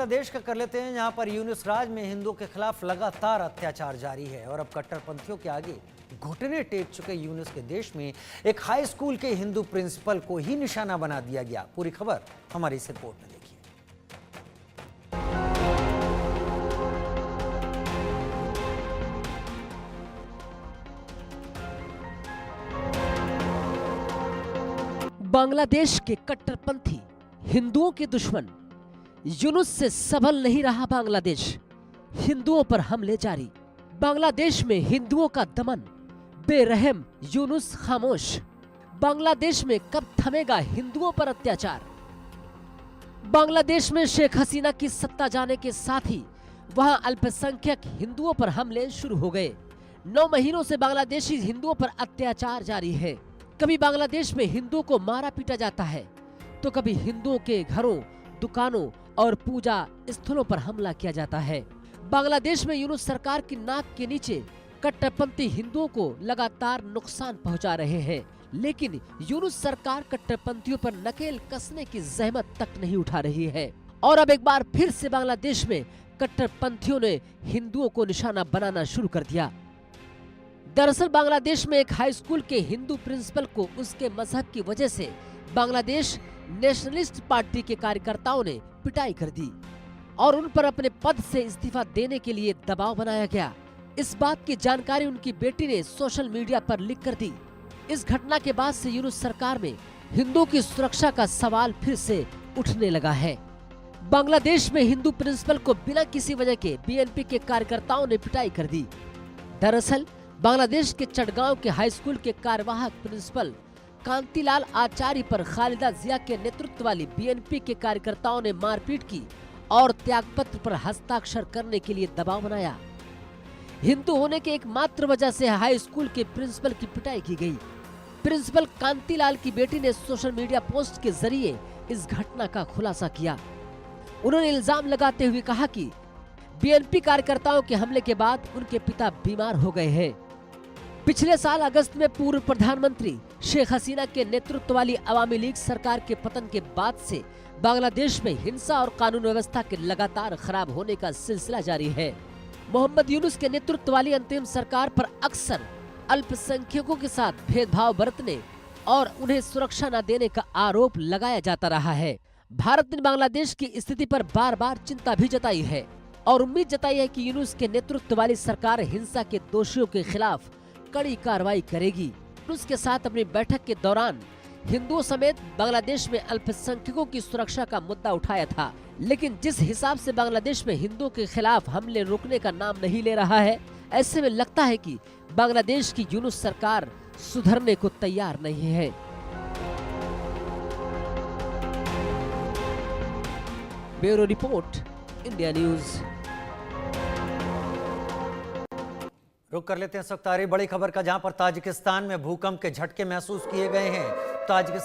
बांग्लादेश का कर लेते हैं, जहां पर यूनुस राज में हिंदुओं के खिलाफ लगातार अत्याचार जारी है और अब कट्टरपंथियों के आगे घुटने टेक चुके यूनुस के देश में एक हाई स्कूल के हिंदू प्रिंसिपल को ही निशाना बना दिया गया। पूरी खबर हमारी इस रिपोर्ट में देखिए। बांग्लादेश के कट्टरपंथी हिंदुओं के दुश्मन यूनुस से संभल नहीं रहा बांग्लादेश। हिंदुओं पर हमले जारी। बांग्लादेश में हिंदुओं का दमन, बेरहम यूनुस खामोश। बांग्लादेश में कब थमेगा हिंदुओं पर अत्याचार? बांग्लादेश में शेख हसीना की सत्ता जाने के साथ ही वहां अल्पसंख्यक हिंदुओं पर हमले शुरू हो गए। 9 महीनों से बांग्लादेशी हिंदुओं पर अत्याचार जारी है। कभी बांग्लादेश में हिंदुओं को मारा पीटा जाता है, तो कभी हिंदुओं के घरों, दुकानों और पूजा स्थलों पर हमला किया जाता है। बांग्लादेश में यूनुस सरकार की नाक के नीचे कट्टरपंथी हिंदुओं को लगातार नुकसान पहुंचा रहे हैं, लेकिन यूनुस सरकार कट्टरपंथियों पर नकेल कसने की जहमत तक नहीं उठा रही है। और अब एक बार फिर से बांग्लादेश में कट्टरपंथियों ने हिंदुओं को निशाना बनाना शुरू कर दिया। दरअसल बांग्लादेश में एक हाई स्कूल के हिंदू प्रिंसिपल को उसके मजहब की वजह से बांग्लादेश नेशनलिस्ट पार्टी के कार्यकर्ताओं ने पिटाई कर दी और उन पर अपने पद से इस्तीफा देने के लिए दबाव बनाया गया। इस बात की जानकारी उनकी बेटी ने सोशल मीडिया पर लिख कर दी। इस घटना के बाद से यूनुस सरकार में हिंदुओं की सुरक्षा का सवाल फिर से उठने लगा है। बांग्लादेश में हिंदू प्रिंसिपल को बिना किसी वजह के बीएनपी के कार्यकर्ताओं ने पिटाई कर दी। दरअसल बांग्लादेश के चटगांव के हाई स्कूल के कार्यवाहक प्रिंसिपल कांतिलाल आचार्य पर खालिदा जिया के नेतृत्व वाली बीएनपी के कार्यकर्ताओं ने मारपीट की और त्यागपत्र पर हस्ताक्षर करने के लिए दबाव बनाया। हिंदू होने के एकमात्र वजह से हाई स्कूल के प्रिंसिपल की पिटाई की गई। प्रिंसिपल कांतिलाल की बेटी ने सोशल मीडिया पोस्ट के जरिए इस घटना का खुलासा किया। उन्होंने इल्जाम लगाते हुए कहा कि बीएनपी कार्यकर्ताओं के हमले के बाद उनके पिता बीमार हो गए हैं। पिछले साल अगस्त में पूर्व प्रधानमंत्री शेख हसीना के नेतृत्व वाली अवामी लीग सरकार के पतन के बाद से बांग्लादेश में हिंसा और कानून व्यवस्था के लगातार खराब होने का सिलसिला जारी है। मोहम्मद यूनुस के नेतृत्व वाली अंतरिम सरकार पर अक्सर अल्पसंख्यकों के साथ भेदभाव बरतने और उन्हें सुरक्षा न देने का आरोप लगाया जाता रहा है। भारत ने बांग्लादेश की स्थिति पर बार बार चिंता भी जताई है और उम्मीद जताई है कि यूनुस के नेतृत्व वाली सरकार हिंसा के दोषियों के खिलाफ कड़ी कार्रवाई करेगी। यूनुस के साथ अपनी बैठक के दौरान हिंदुओं समेत बांग्लादेश में अल्पसंख्यकों की सुरक्षा का मुद्दा उठाया था, लेकिन जिस हिसाब से बांग्लादेश में हिंदुओं के खिलाफ हमले रुकने का नाम नहीं ले रहा है, ऐसे में लगता है कि बांग्लादेश की यूनुस सरकार सुधरने को तैयार नहीं है। Bureau report, India news. रुक कर लेते हैं इस वक्त आ रही बड़ी खबर का, जहां पर ताजिकिस्तान में भूकंप के झटके महसूस किए गए हैं। ताजिकिस्तान